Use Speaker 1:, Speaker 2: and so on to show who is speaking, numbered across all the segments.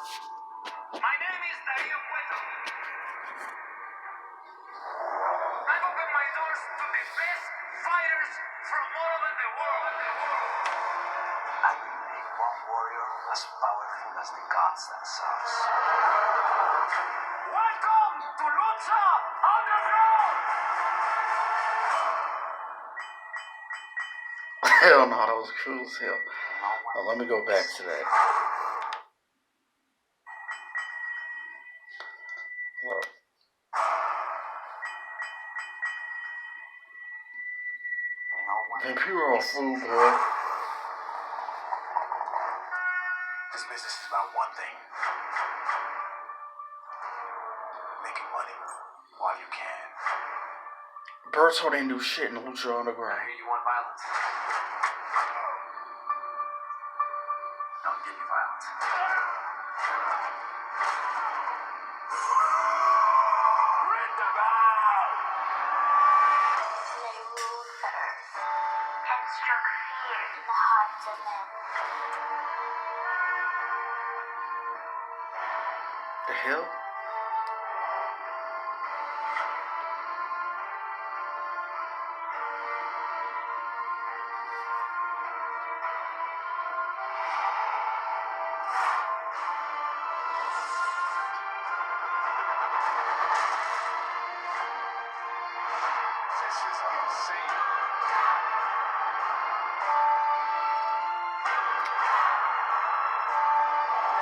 Speaker 1: My name is Darío Cueto. I open my doors to the best fighters from all over the world. I create one warrior as powerful as the gods themselves. Welcome to Lucha Underground!
Speaker 2: Hell no, that was cool as hell. Now, let me go back to that. Look. Vampiro on food, boy.
Speaker 1: This business is about one thing. Making money while you can.
Speaker 2: Berto didn't do shit in Lucha Underground.
Speaker 1: I hear you want violence. I'll give you violence. Ring the bell!
Speaker 3: May rule the earth and struck fear in the hearts of men.
Speaker 2: The hell?
Speaker 1: This is insane.
Speaker 4: There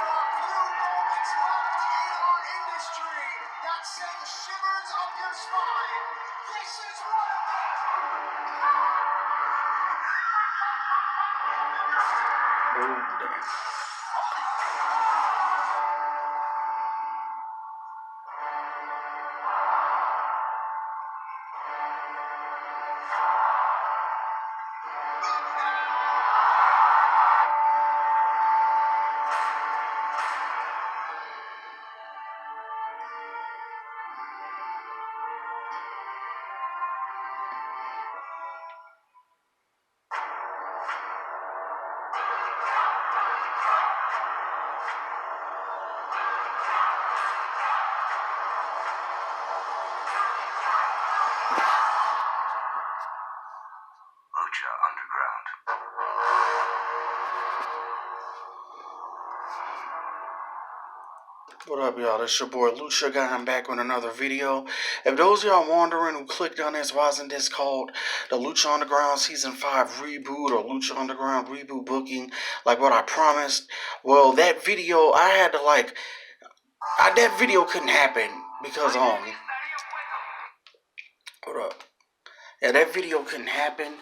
Speaker 4: are few moments left in our industry that send shivers up your spine. This is one of them.
Speaker 2: Oh, damn.
Speaker 1: Lucha Underground.
Speaker 2: What up, y'all? It's your boy Lucha Guy. I'm back with another video. If those of y'all wondering who clicked on this, why isn't this called the Lucha Underground Season 5 Reboot or Lucha Underground Reboot Booking, like what I promised? Well, that video, I had to that video couldn't happen because, hold up. Yeah, that video couldn't happen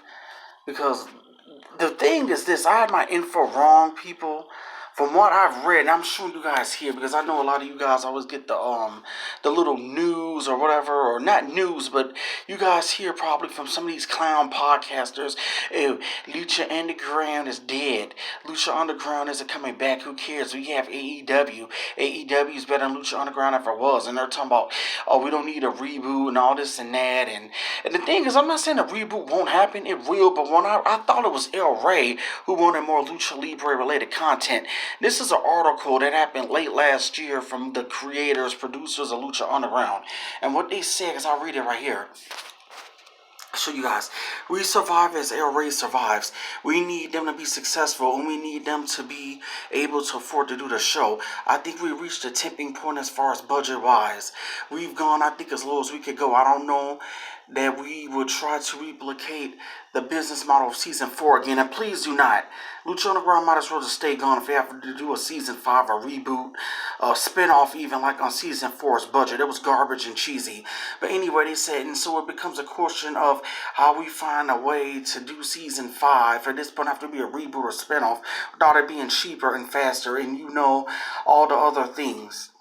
Speaker 2: because the thing is this, I had my info wrong, people. From what I've read, and I'm showing you guys here because I know a lot of you guys always get the little news or whatever, or not news, but you guys hear probably from some of these clown podcasters, Lucha Underground is dead. Lucha Underground isn't coming back. Who cares? We have AEW. AEW is better than Lucha Underground ever was, and they're talking about, oh, we don't need a reboot and all this and that. And the thing is, I'm not saying a reboot won't happen. It will, but when I thought it was El Rey who wanted more Lucha Libre related content. This is an article that happened late last year from the creators, producers of Lucha Underground. And what they said is, I'll read it right here. I'll show you guys. We survive as El Rey survives. We need them to be successful, and we need them to be able to afford to do the show. I think we reached a tipping point as far as budget-wise. We've gone, I think, as low as we could go. I don't know that we will try to replicate the business model of Season 4 again. And please do not. Lucha Underground might as well just stay gone if they have to do a Season 5, a reboot, a spinoff even like on Season 4's budget. It was garbage and cheesy. But anyway, they said, and so it becomes a question of how we find a way to do Season 5. At this point, have to be a reboot or spinoff without it being cheaper and faster and all the other things.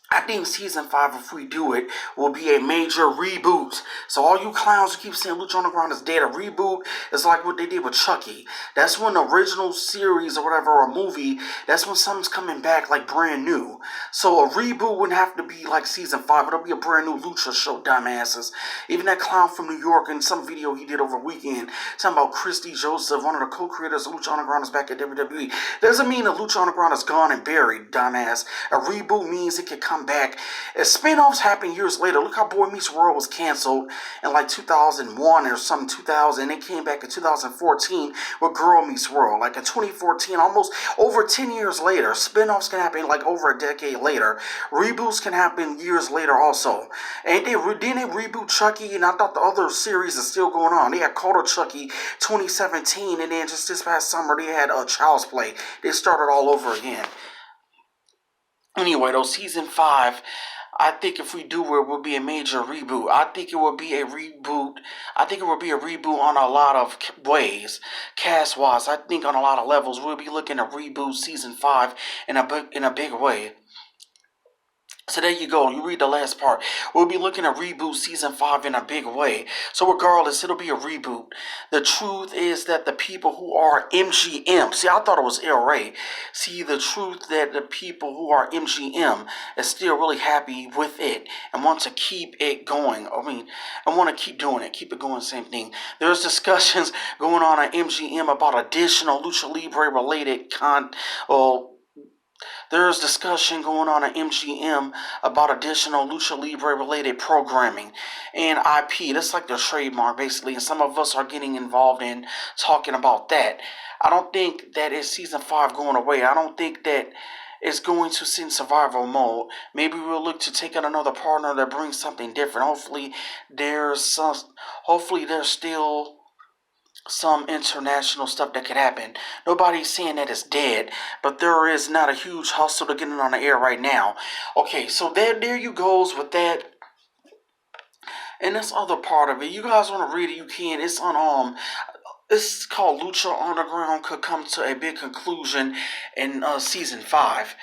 Speaker 2: I think season 5, if we do it, will be a major reboot. So all you clowns who keep saying Lucha Underground is dead, a reboot is like what they did with Chucky. That's when the original series or whatever, or a movie, that's when something's coming back like brand new. So a reboot wouldn't have to be like season 5. It'll be a brand new Lucha show, dumbasses. Even that clown from New York in some video he did over the weekend, talking about Christy Joseph, one of the co-creators of Lucha Underground, is back at WWE. Doesn't mean that Lucha Underground is gone and buried, dumbass. A reboot means it can come back. As spin-offs happen years later. Look how Boy Meets World was canceled in like 2001 or something, 2000, and it came back in 2014 with Girl Meets World. Like in 2014, almost over 10 years later. Spin-offs can happen like over a decade later. Reboots can happen years later also. And didn't they reboot Chucky? And I thought the other series is still going on. They had Call of Chucky 2017, and then just this past summer they had Child's Play. They started all over again. Anyway, though, season 5, I think if we do it will be a major reboot. I think it will be a reboot. I think it will be a reboot on a lot of ways, cast-wise. I think on a lot of levels we'll be looking to reboot season 5 in a big way. So there you go. You read the last part. We'll be looking at reboot season 5 in a big way. So regardless, it'll be a reboot. The truth is that the people who are MGM. See, I thought it was El Rey. See, the truth that the people who are MGM is still really happy with it and want to keep it going. And want to keep doing it. Keep it going, same thing. There's discussions going on at MGM about additional Lucha Libre related There's discussion going on at MGM about additional Lucha Libre related programming and IP. That's like their trademark, basically. And some of us are getting involved in talking about that. I don't think that is season 5 going away. I don't think that it's going to sit in survival mode. Maybe we'll look to take on another partner that brings something different. Hopefully there's still some international stuff that could happen. Nobody's saying that it's dead, but there is not a huge hustle to get it on the air right now. Okay, so there you goes with that. And this other part of it, you guys want to read it, you can. It's on it's called Lucha Underground could come to a big conclusion in season 5.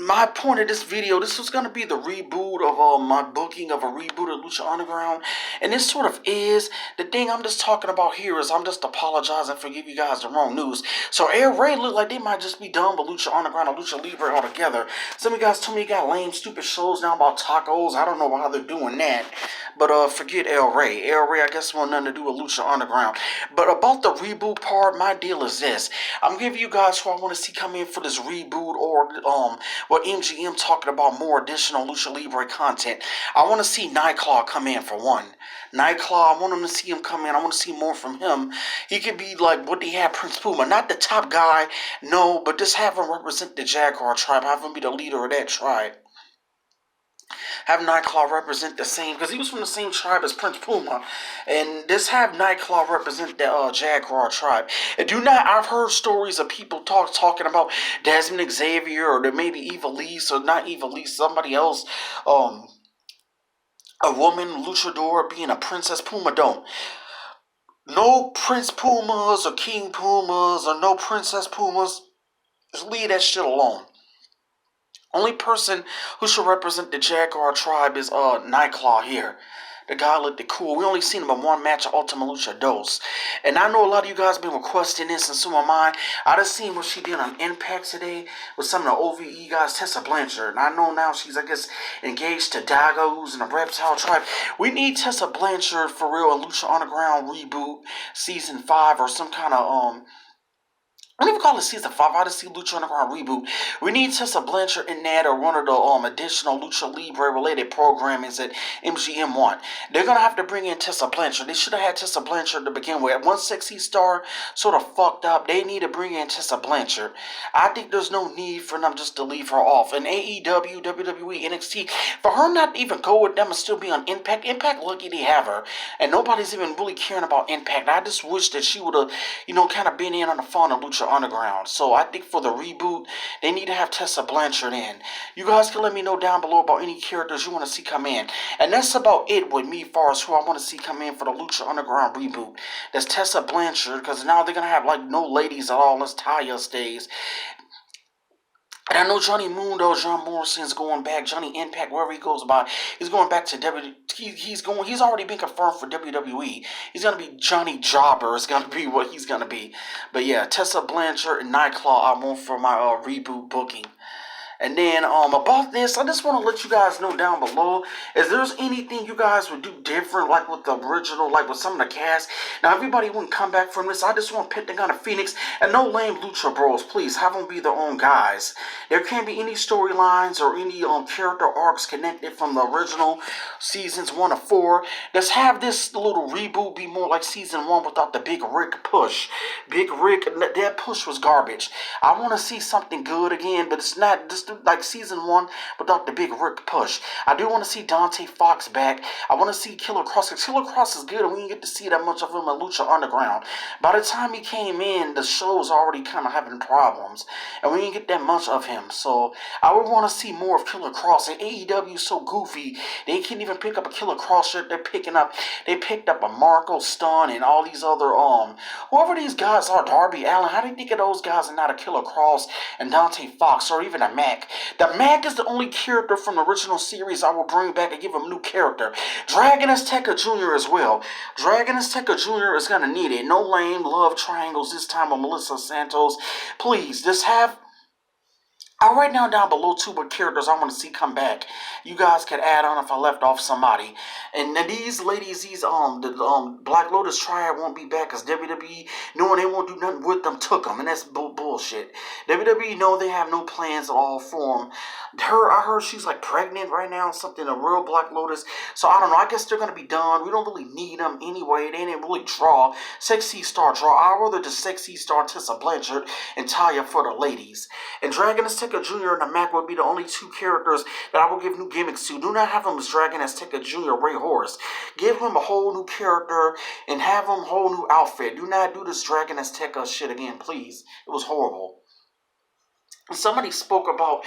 Speaker 2: My point of this video, this was going to be the reboot of my booking of a reboot of Lucha Underground. And this sort of is. The thing I'm just talking about here is I'm just apologizing for giving you guys the wrong news. So El Rey look like they might just be done with Lucha Underground or Lucha Libre altogether. Some of you guys told me you got lame, stupid shows now about tacos. I don't know how they're doing that. But forget El Rey. El Rey, I guess, want nothing to do with Lucha Underground. But about the reboot part, my deal is this. I'm giving you guys who I want to see come in for this reboot or MGM talking about more additional Lucha Libre content. I want to see Nightclaw come in for one. Nightclaw, I want him to see him come in. I want to see more from him. He could be like what they had Prince Puma. Not the top guy, no, but just have him represent the Jaguar tribe. Have him be the leader of that tribe. Have Nightclaw represent the same, because he was from the same tribe as Prince Puma, and just have Nightclaw represent the Jaguar tribe. And I've heard stories of people talking about Desmond Xavier, or maybe Evilise, or not Evilise, somebody else, a woman luchador being a Princess Puma. Don't. No Prince Pumas or King Pumas or no Princess Pumas. Just leave that shit alone. Only person who should represent the Jaguar tribe is Nightclaw here. The guy looked cool. We only seen him in one match of Ultima Lucha Dos. And I know a lot of you guys been requesting this, and so am I. I just seen what she did on Impact today with some of the OVE guys, Tessa Blanchard. And I know now she's, I guess, engaged to Dagos and the Reptile tribe. We need Tessa Blanchard for real in Lucha Underground reboot season 5 or some kind of I don't even call it season 5. I just see Lucha Underground reboot. We need Tessa Blanchard in that, or one of the additional Lucha Libre related programmings that MGM want. They're gonna have to bring in Tessa Blanchard. They should have had Tessa Blanchard to begin with. One sexy star sort of fucked up. They need to bring in Tessa Blanchard. I think there's no need for them just to leave her off. And AEW, WWE, NXT, for her not to even go with them and still be on Impact. Impact, lucky they have her, and nobody's even really caring about Impact. I just wish that she would have, kind of been in on the fun of Lucha Underground. So I think for the reboot, they need to have Tessa Blanchard in. You guys can let me know down below about any characters you want to see come in. And that's about it with me as far as who I want to see come in for the Lucha Underground reboot. That's Tessa Blanchard, because now they're going to have like no ladies at all unless Taya stays. And I know Johnny Mundo, John Morrison's going back. Johnny Impact, wherever he goes by, he's going back to He's already been confirmed for WWE. He's gonna be Johnny Jobber. It's gonna be what he's gonna be. But yeah, Tessa Blanchard and Nightclaw, I'm on for my reboot booking. And then about this, I just want to let you guys know down below, if there's anything you guys would do different, like with the original, like with some of the cast. Now, everybody wouldn't come back from this. I just want Pentagon and Phoenix, and no lame Lucha Bros. Please, have them be their own guys. There can't be any storylines or any character arcs connected from the original seasons 1 to 4. Let's have this little reboot be more like season 1 without the Big Rick push. Big Rick, that push was garbage. I want to see something good again, but it's not just like season 1 without the Big Rick push. I do want to see Dante Fox back. I want to see Killer Cross, because Killer Cross is good and we didn't get to see that much of him in Lucha Underground. By the time he came in, the show was already kind of having problems, and we didn't get that much of him. So I would want to see more of Killer Cross. And AEW is so goofy, they can't even pick up a Killer Cross shirt. They picked up a Marco Stunt and all these other whoever these guys are, Darby Allin. How do you think of those guys and not a Killer Cross and Dante Fox or even a Mac? The Mac is the only character from the original series I will bring back and give him a new character. Dragon Azteca Jr. as well. Dragon Azteca Jr. is going to need it. No lame love triangles this time with Melissa Santos. Please, just have... I'll write down below too what characters I want to see come back. You guys could add on if I left off somebody. And these ladies, the Black Lotus Triad won't be back because WWE, knowing they won't do nothing with them, took them. And that's bullshit. WWE know they have no plans at all for them. I heard she's like pregnant right now, something, a real Black Lotus. So I don't know. I guess they're going to be done. We don't really need them anyway. They didn't really draw. Sexy Star draw. I'd rather just Sexy Star Tessa Blanchard and Talia for the ladies. And Dragon Azteca Jr. and the Mac would be the only two characters that I will give new gimmicks to. Do not have him as Dragon Azteca Jr. Ray Horus. Give him a whole new character and have him a whole new outfit. Do not do this Dragon Azteca shit again, please. It was horrible. Somebody spoke about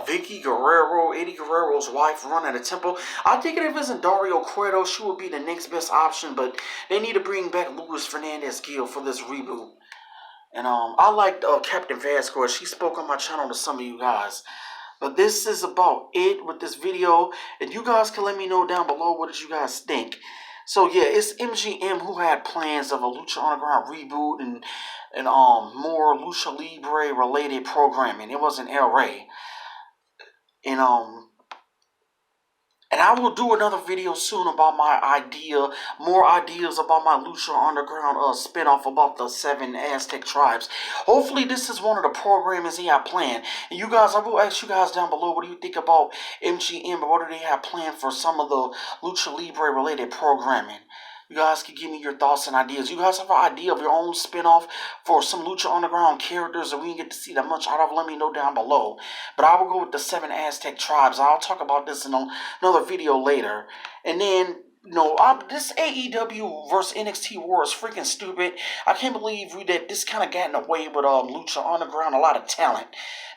Speaker 2: Vicky Guerrero, Eddie Guerrero's wife, running a temple. I think if it isn't Dario Cueto, she would be the next best option, but they need to bring back Luis Fernandez Gil for this reboot. And I liked Captain Vasquez. She spoke on my channel to some of you guys. But this is about it with this video. And you guys can let me know down below what did you guys think. So yeah, it's MGM who had plans of a Lucha Underground reboot and more Lucha Libre related programming. It wasn't El Rey. And I will do another video soon about more ideas about my Lucha Underground spinoff about the 7 Aztec tribes. Hopefully this is one of the programmings they have planned. And you guys, I will ask you guys down below, what do you think about MGM? What do they have planned for some of the Lucha Libre related programming? You guys can give me your thoughts and ideas. You guys have an idea of your own spinoff for some Lucha Underground characters that we didn't get to see that much out of? Let me know down below. But I will go with the 7 Aztec tribes. I'll talk about this in another video later. And then, this AEW versus NXT war is freaking stupid. I can't believe that this kind of got in the way with Lucha Underground, a lot of talent.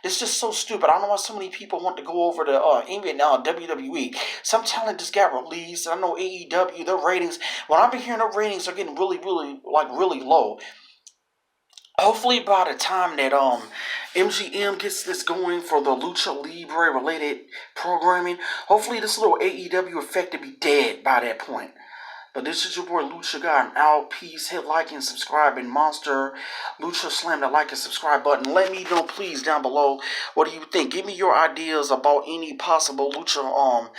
Speaker 2: It's just so stupid. I don't know why so many people want to go over to even WWE. Some talent just got released. I know AEW, their ratings, when I've been hearing their ratings are getting really low. Hopefully by the time that MGM gets this going for the Lucha Libre related programming, hopefully this little AEW effect will be dead by that point. But this is your boy Lucha Guy. I'm out. Peace. Hit like and subscribe. And Monster Lucha, slam the like and subscribe button. Let me know, please, down below. What do you think? Give me your ideas about any possible Lucha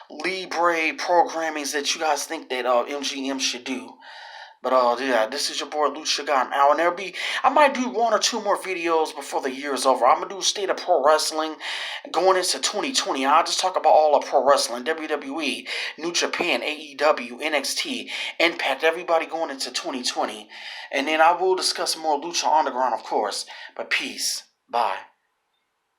Speaker 2: Libre programmings that you guys think that MGM should do. But yeah, this is your boy Lucha Guy. I'm out, and I might do 1 or 2 more videos before the year is over. I'm gonna do State of Pro Wrestling going into 2020. I'll just talk about all of pro wrestling, WWE, New Japan, AEW, NXT, Impact, everybody going into 2020. And then I will discuss more Lucha Underground, of course. But peace. Bye.